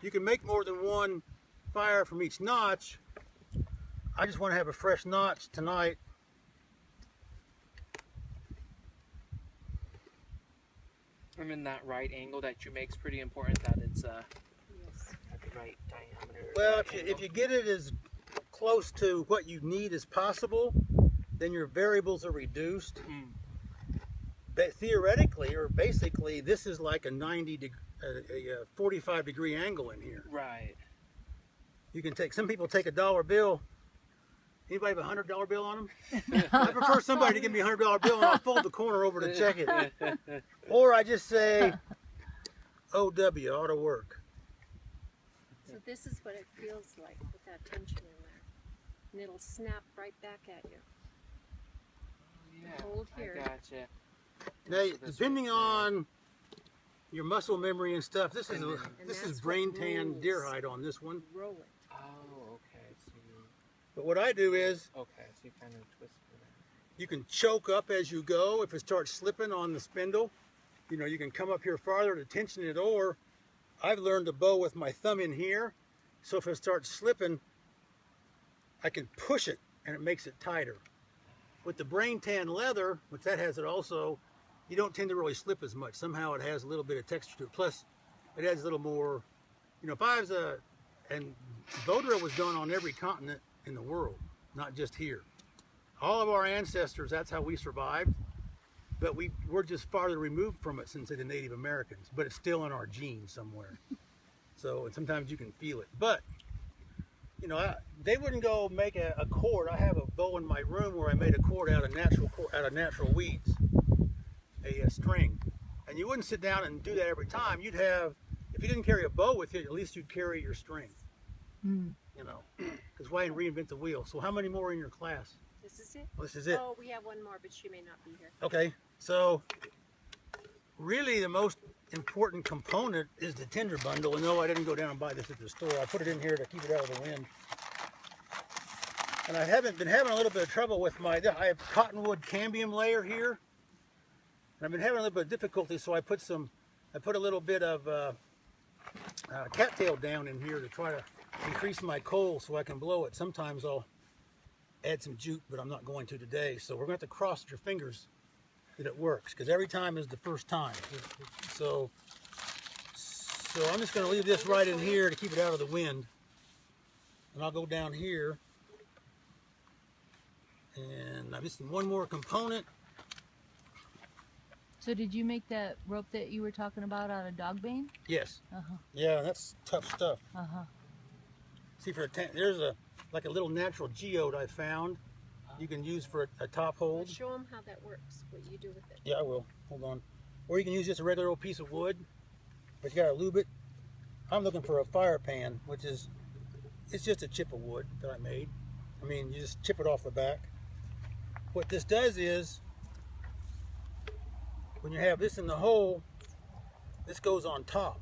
You can make more than one fire from each notch. I just want to have a fresh notch tonight. And then that right angle that you make is pretty important, that it's at the right diameter. Well, if you get it as close to what you need as possible, then your variables are reduced. But theoretically, or basically, this is like a 45 degree angle in here. Right. You can take, some people take a dollar bill. Anybody have a $100 bill on them? I prefer somebody to give me a $100 bill and I'll fold the corner over to check it. Or I just say, OW, ought to work. So this is what it feels like with that tension in there. And it'll snap right back at you. Yeah, Hold here. I gotcha. Now, depending on your muscle memory and stuff, this is brain tan deer hide on this one. Roll it. Oh, okay. So But what I do is, you kind of twist it. you can choke up as you go. If it starts slipping on the spindle, you know, you can come up here farther to tension it, or I've learned to bow with my thumb in here. So if it starts slipping, I can push it and it makes it tighter. With the brain tan leather, which that has it also, you don't tend to really slip as much. Somehow it has a little bit of texture to it. Plus, it adds a little more, you know, if I was and bow drill was done on every continent in the world, not just here. All of our ancestors, that's how we survived, but we're just farther removed from it since the Native Americans, but it's still in our genes somewhere. So, and sometimes you can feel it. But, you know, they wouldn't go make a cord. I have a bow in my room where I made a cord out of natural weeds, a string. And you wouldn't sit down and do that every time. You'd have, if you didn't carry a bow with you, at least you'd carry your string. You know, because why reinvent the wheel? So how many more in your class? This is it? This is it. Oh, we have one more, but she may not be here. Okay, so really the most important component is the tinder bundle. And no, I didn't go down and buy this at the store. I put it in here to keep it out of the wind. And I haven't been having a little bit of trouble with I have cottonwood cambium layer here. And I've been having a little bit of difficulty, so I put a little bit of cattail down in here to try to increase my coal so I can blow it. Sometimes I'll add some jute, but I'm not going to today. So we're going to have to cross your fingers that it works, because every time is the first time. So I'm just going to leave this right in here to keep it out of the wind. And I'll go down here. And I'm missing one more component. So did you make that rope that you were talking about out of dog bane? Yes. Yeah, that's tough stuff. See, there's like a little natural geode I found you can use for a top hold. Show them how that works, what you do with it. Yeah, I will. Hold on. Or you can use just a regular old piece of wood, but you gotta lube it. I'm looking for a fire pan, which is, it's just a chip of wood that I made. I mean, you just chip it off the back. What this does is, when you have this in the hole, this goes on top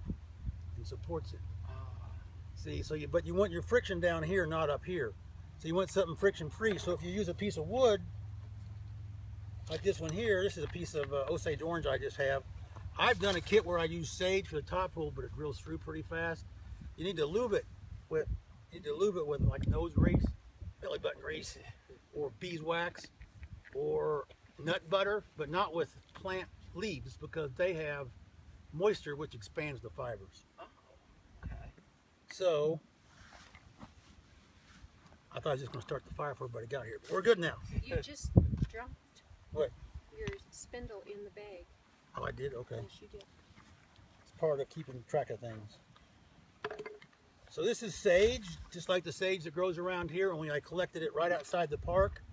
and supports it. See, so but you want your friction down here, not up here. So you want something friction free. So if you use a piece of wood, like this one here, this is a piece of Osage orange I just have. I've done a kit where I use sage for the top hole, but it drills through pretty fast. You need to lube it with, like nose grease, belly button grease, or beeswax, or nut butter, but not with plant leaves, because they have moisture which expands the fibers. So, I thought I was just going to start the fire before everybody got here, but we're good now. You just dropped What? your spindle in the bag. Oh, I did? Okay. Yes, you did. It's part of keeping track of things. So this is sage, just like the sage that grows around here, only I collected it right outside the park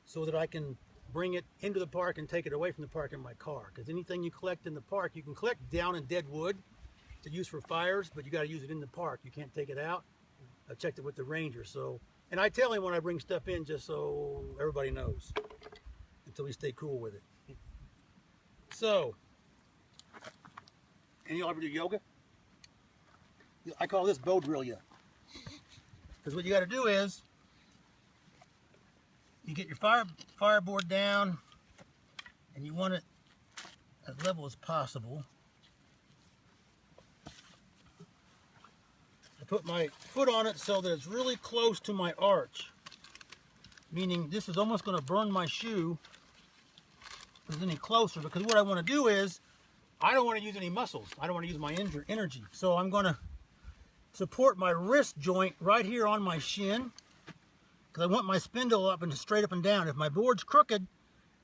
so that I can bring it into the park and take it away from the park in my car. Because anything you collect in the park, you can collect down and dead wood to use for fires, but you got to use it in the park. You can't take it out. I checked it with the ranger. So, and I tell him when I bring stuff in just so everybody knows, until we stay cool with it. So, and you'll ever do yoga? I call this bow drill ya. Because what you got to do is, you get your fireboard down, and you want it as level as possible. I put my foot on it so that it's really close to my arch, meaning this is almost going to burn my shoe if it's any closer, because what I want to do is I don't want to use any muscles. I don't want to use my energy. So I'm going to support my wrist joint right here on my shin, because I want my spindle up and straight up and down. If my board's crooked,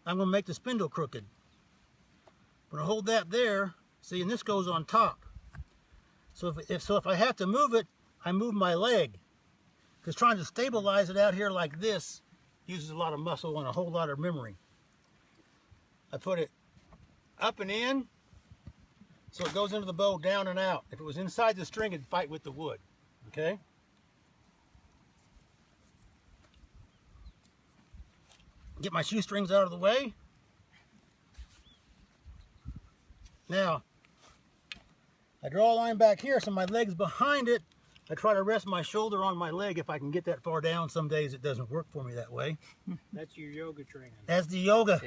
I'm going to make the spindle crooked. I'm going to hold that there, see, and this goes on top. So if I have to move it, I move my leg, because trying to stabilize it out here like this uses a lot of muscle and a whole lot of memory. I put it up and in, so it goes into the bow, down and out. If it was inside the string, it'd fight with the wood, okay? Get my shoestrings out of the way. Now, I draw a line back here so my leg's behind it. I try to rest my shoulder on my leg if I can get that far down. Some days it doesn't work for me that way. That's your yoga training. That's the yoga.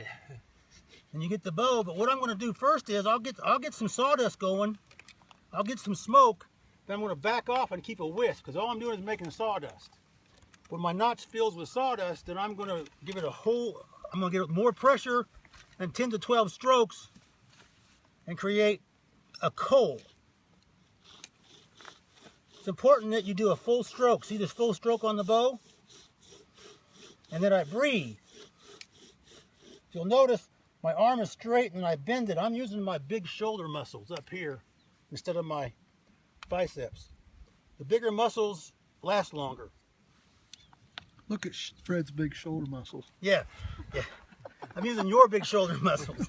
And you get the bow, but what I'm going to do first is I'll get some sawdust going. I'll get some smoke. Then I'm going to back off and keep a whisk, because all I'm doing is making sawdust. When my notch fills with sawdust, then I'm going to give it I'm going to give it more pressure and 10 to 12 strokes and create a coal. It's important that you do a full stroke. See this full stroke on the bow? And then I breathe. You'll notice my arm is straight and I bend it. I'm using my big shoulder muscles up here instead of my biceps. The bigger muscles last longer. Look at Fred's big shoulder muscles. Yeah. I'm using your big shoulder muscles.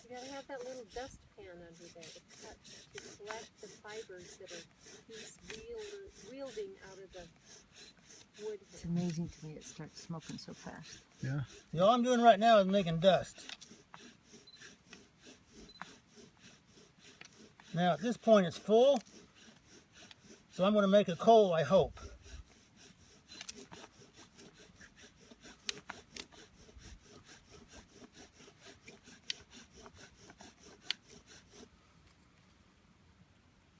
You gotta have that little dustpan under there to collect the fibers that are he's wielding out of the wood It's here. amazing to me it starts smoking so fast. Yeah. See, all I'm doing right now is making dust. Now at this point it's full, so I'm going to make a coal, I hope.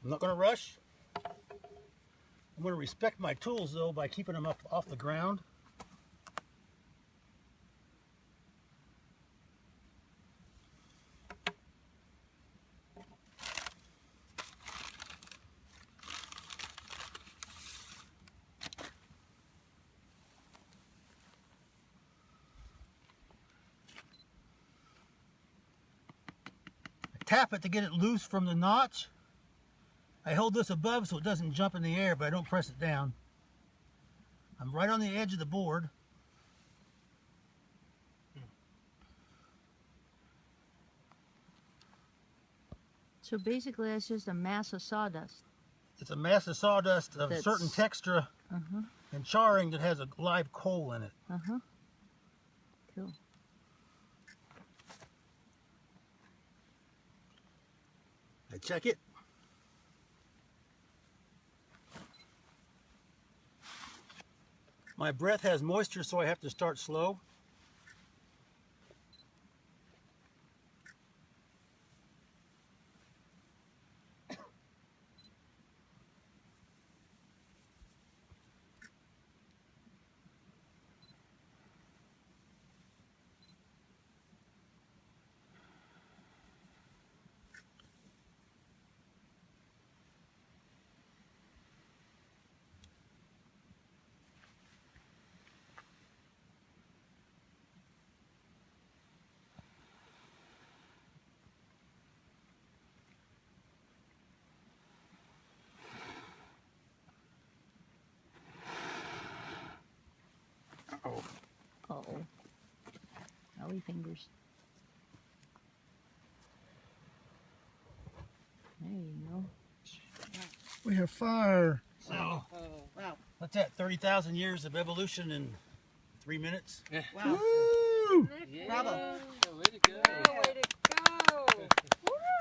I'm not going to rush. I'm going to respect my tools though by keeping them up off the ground. Tap it to get it loose from the notch. I hold this above so it doesn't jump in the air, but I don't press it down. I'm right on the edge of the board. So basically that's just a mass of sawdust. It's a mass of sawdust of a That's- certain texture and charring that has a live coal in it. Cool. I check it. My breath has moisture, so I have to start slow. Uh-oh. Owie fingers. There you go. We have fire. So, Oh, Wow. what's that? 30,000 years of evolution in 3 minutes? wow. Woo! Yeah. Bravo. Way to go. Oh, way to go!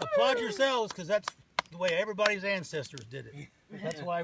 Applaud yourselves, because that's the way everybody's ancestors did it. That's why